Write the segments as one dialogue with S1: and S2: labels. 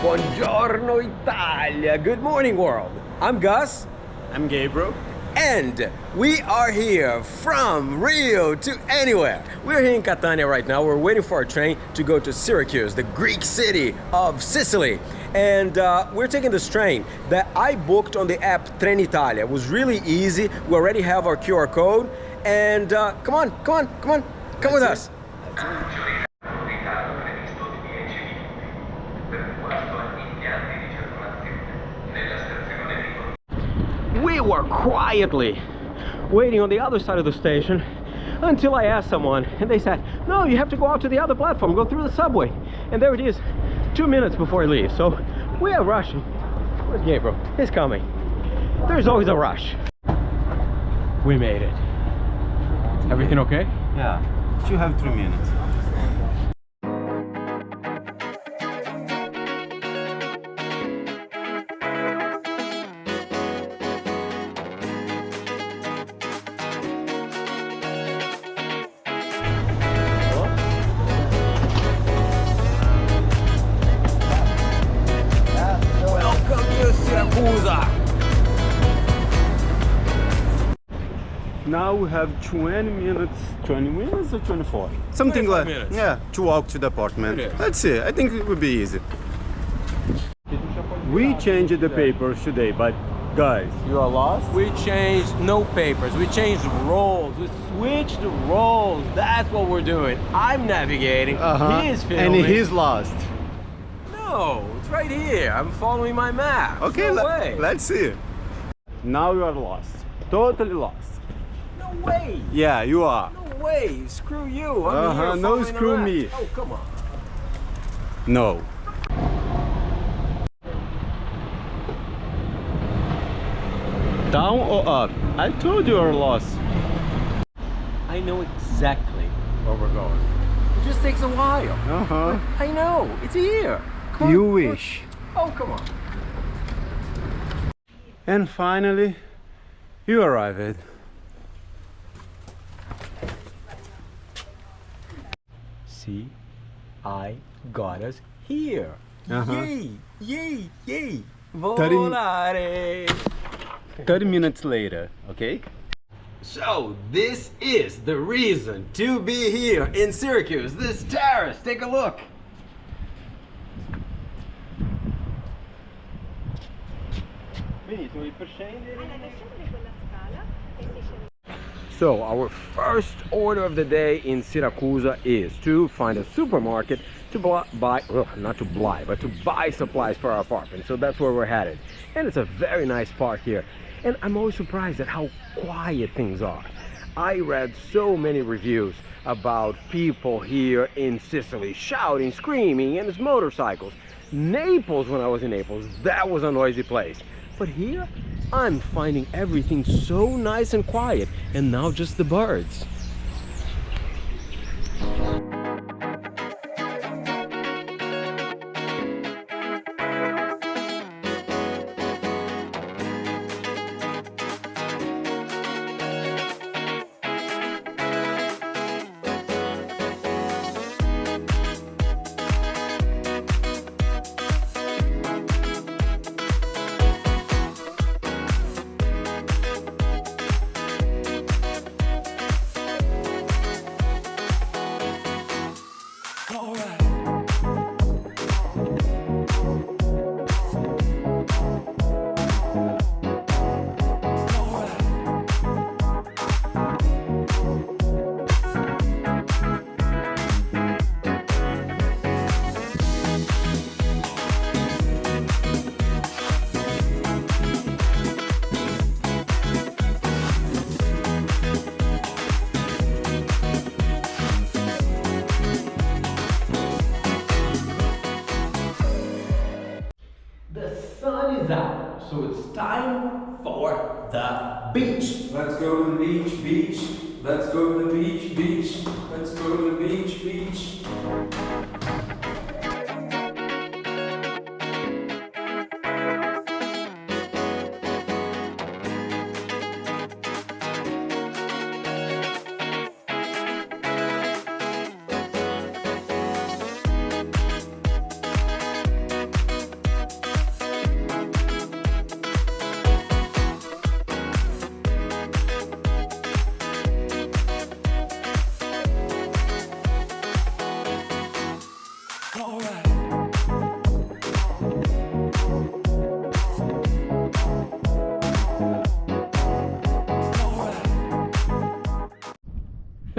S1: Buongiorno Italia! Good morning world! I'm Gus.
S2: I'm Gabriel.
S1: And we are here from Rio to anywhere. We're here in Catania right now. We're waiting for our train to go to Syracuse, the Greek city of Sicily. And we're taking this train that I booked on the app Trenitalia. It was really easy. We already have our QR code. And come on, come with us. We were quietly waiting on the other side of the station until I asked someone, and they said, no, you have to go out to the other platform, go through the subway. And there it is, 2 minutes before I leave. So we are rushing. Where's Gabriel? He's coming. There's always a rush. We made it. Everything okay?
S2: Yeah, you have 3 minutes.
S1: Welcome to Syracuse.
S2: Now we have 20 minutes or 24? Something
S1: 25
S2: like
S1: minutes.
S2: Yeah, to walk to the apartment.
S1: It is.
S2: Let's see, I think it would be easy. We changed the papers today, but guys, you are lost?
S1: We changed no papers, we changed roles, we switched the roles. That's what we're doing. I'm navigating, he is filming.
S2: And he's lost.
S1: No, it's right here. I'm following my map.
S2: Okay,
S1: No way.
S2: let's see. Now you are lost. Totally lost.
S1: No way.
S2: Yeah, you are.
S1: No way. Screw you. I'm here
S2: No,
S1: following
S2: screw
S1: the map.
S2: me.
S1: Oh, come on.
S2: No. Down or up? I told you are lost.
S1: I know exactly where we're going. It just takes a while. I know. It's here. Come on.
S2: You wish.
S1: Oh, come on.
S2: And finally, you arrived.
S1: See, I got us here. Yay, yay, yay. Volare.
S2: 30 minutes later, okay?
S1: So, this is the reason to be here in Syracuse. This terrace, take a look. So, our first order of the day in Syracuse is to find a supermarket to buy supplies for our apartment. So that's where we're headed. And it's a very nice park here. And I'm always surprised at how quiet things are. I read so many reviews about people here in Sicily shouting, screaming, and it's motorcycles. Naples, when I was in Naples, that was a noisy place. But here, I'm finding everything so nice and quiet, and now just the birds. Out, so it's time for the beach.
S3: Let's go to the beach, beach. Let's go to the beach, beach. Let's go to the beach, beach.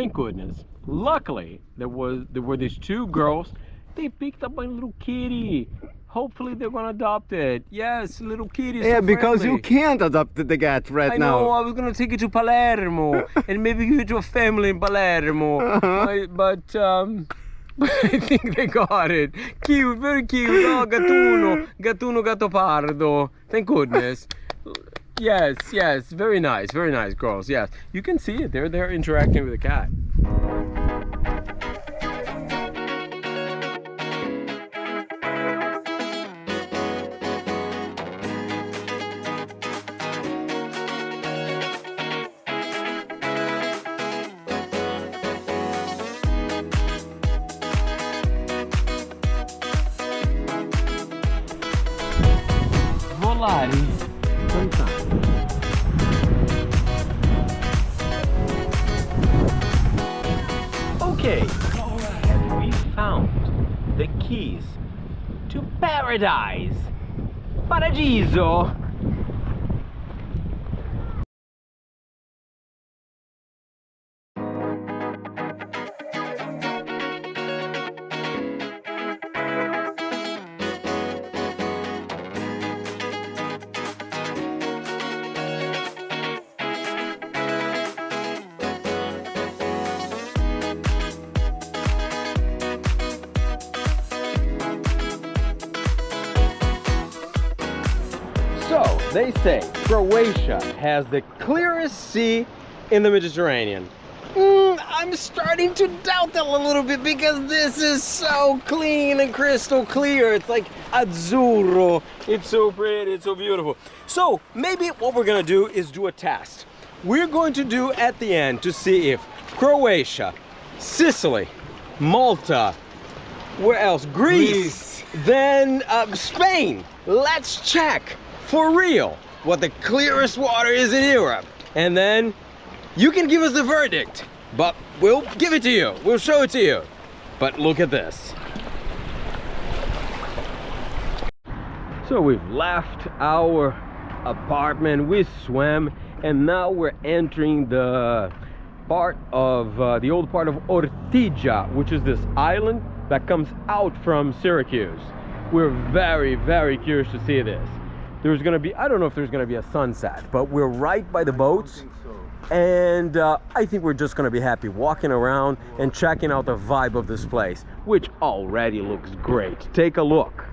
S1: thank goodness. Luckily, there were these two girls. They picked up my little kitty. Hopefully they're gonna adopt it. Yes, little kitty.
S2: Yeah,
S1: so
S2: because
S1: friendly.
S2: you can't adopt the cat right
S1: I
S2: now.
S1: know, I was gonna take it to Palermo and maybe give it to a family in Palermo. But I think they got it. Cute, very cute. Oh, Gattuno, Gattopardo. Thank goodness. Yes, yes, very nice girls. Yes, you can see it. They're interacting with the cat. Okay, and we found the keys to paradise. Paradiso. So, they say Croatia has the clearest sea in the Mediterranean. I'm starting to doubt that a little bit because this is so clean and crystal clear. It's like azzurro. It's so pretty, it's so beautiful. So, maybe what we're gonna do is do a test. We're going to do at the end to see if Croatia, Sicily, Malta, where else? Greece. Then Spain. Let's check for real what the clearest water is in Europe. And then you can give us the verdict, but we'll give it to you. We'll show it to you. But look at this. So we've left our apartment, we swam, and now we're entering the part of the old part of Ortigia, which is this island that comes out from Syracuse. We're very, very curious to see this. There's gonna be, I don't know if there's gonna be a sunset, but we're right by the boats. And I think we're just gonna be happy walking around and checking out the vibe of this place, which already looks great. Take a look.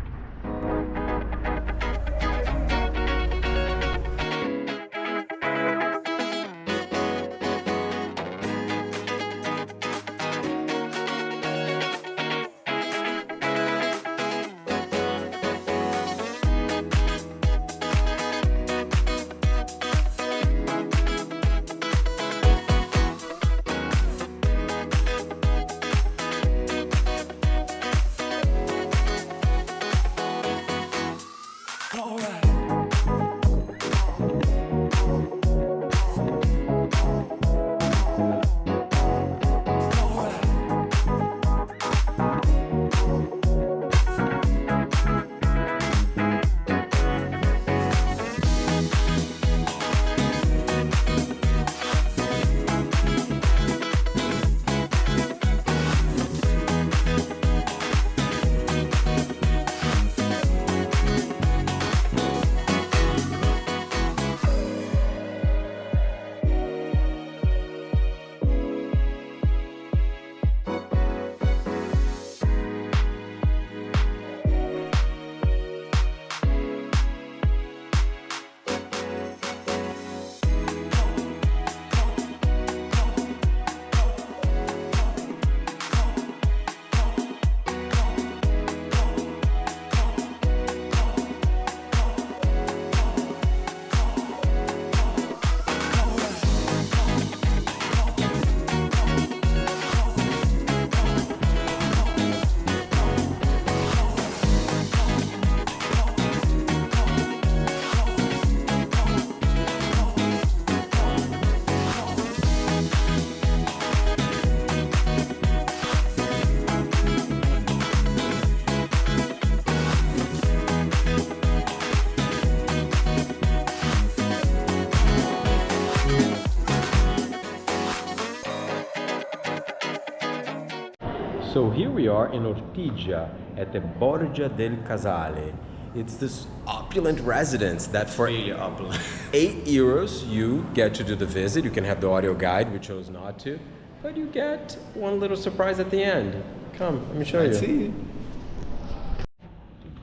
S1: So here we are in Ortigia at the Borgia del Casale. It's this opulent residence that for
S2: Really opulent.
S1: €8 you get to do the visit. You can have the audio guide, we chose not to, but you get one little surprise at the end. Come, let me show you.
S2: Let's see.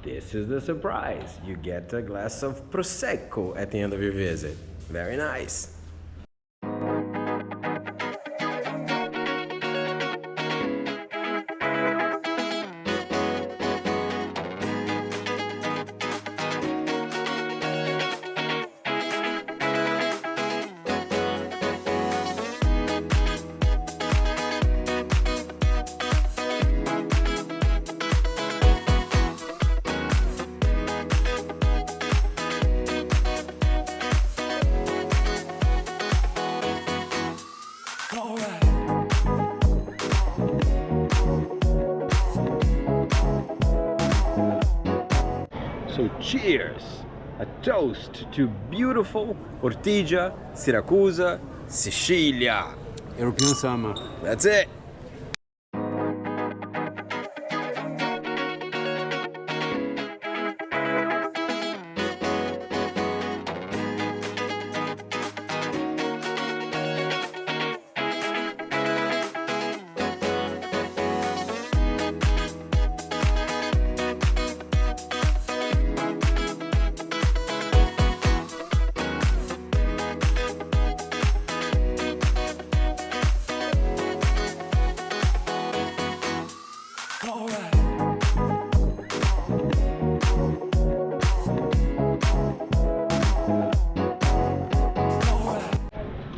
S1: This is the surprise. You get a glass of Prosecco at the end of your visit. Very nice. So cheers! A toast to beautiful Ortigia, Syracuse, Sicilia.
S2: European summer.
S1: That's it!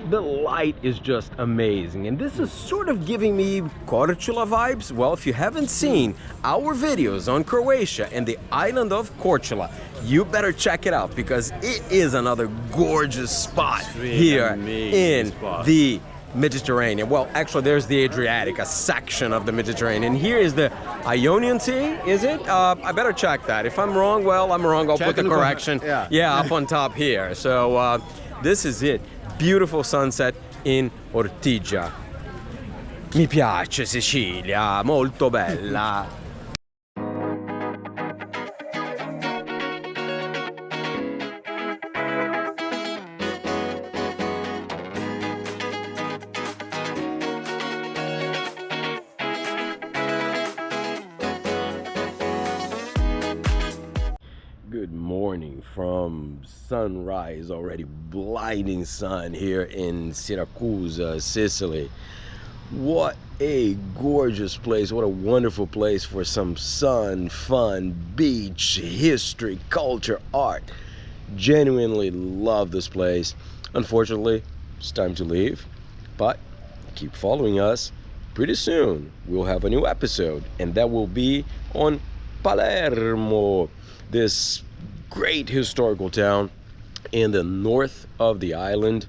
S1: The light is just amazing, and this is sort of giving me Korčula vibes. Well, if you haven't seen our videos on Croatia and the island of Korčula, you better check it out because it is another gorgeous spot here in the Mediterranean. Well, actually, there's the Adriatic, a section of the Mediterranean. Here is the Ionian Sea, is it? I better check that. If I'm wrong, well, I'm wrong. I'll put the correction. Yeah, up on top here. So this is it. Beautiful sunset in Ortigia. Mi piace Sicilia, molto bella. Good morning from sunrise, already blinding sun here in Syracuse, Sicily. What a gorgeous place, what a wonderful place for some sun, fun, beach, history, culture, art. Genuinely love this place. Unfortunately, it's time to leave, but keep following us. Pretty soon we'll have a new episode, and that will be on Palermo, this great historical town in the north of the island.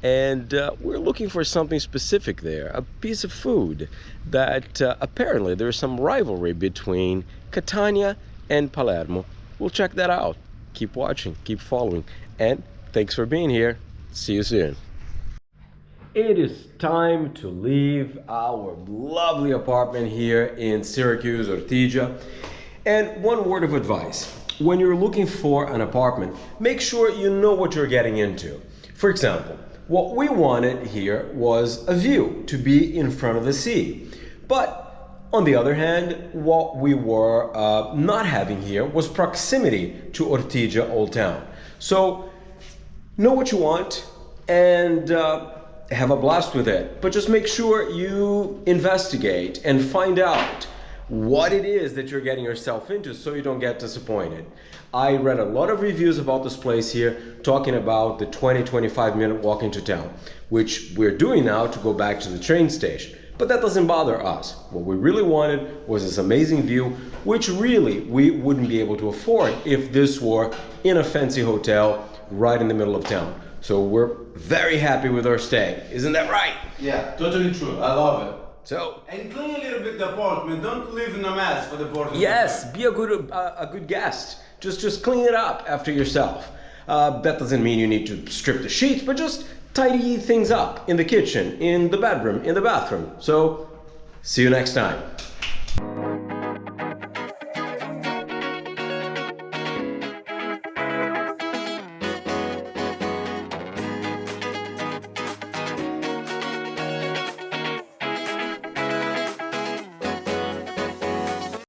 S1: And we're looking for something specific there, a piece of food that apparently there's some rivalry between Catania and Palermo. We'll check that out. Keep watching, keep following, and thanks for being here. See you soon. It is time to leave our lovely apartment here in Syracuse, Ortigia. And one word of advice. When you're looking for an apartment, make sure you know what you're getting into. For example, what we wanted here was a view, to be in front of the sea. But on the other hand, what we were not having here was proximity to Ortigia Old Town. So know what you want and have a blast with it. But just make sure you investigate and find out what it is that you're getting yourself into so you don't get disappointed. I read a lot of reviews about this place here talking about the 20-25 minute walk into town, which we're doing now to go back to the train station. But that doesn't bother us. What we really wanted was this amazing view, which really we wouldn't be able to afford if this were in a fancy hotel right in the middle of town. So we're very happy with our stay. Isn't that right?
S2: Yeah, totally true. I love it.
S1: So,
S2: and clean a little bit the apartment. Don't live in a mess for the board.
S1: Yes, be a good guest. Just clean it up after yourself. That doesn't mean you need to strip the sheets, but just tidy things up in the kitchen, in the bedroom, in the bathroom. So, see you next time.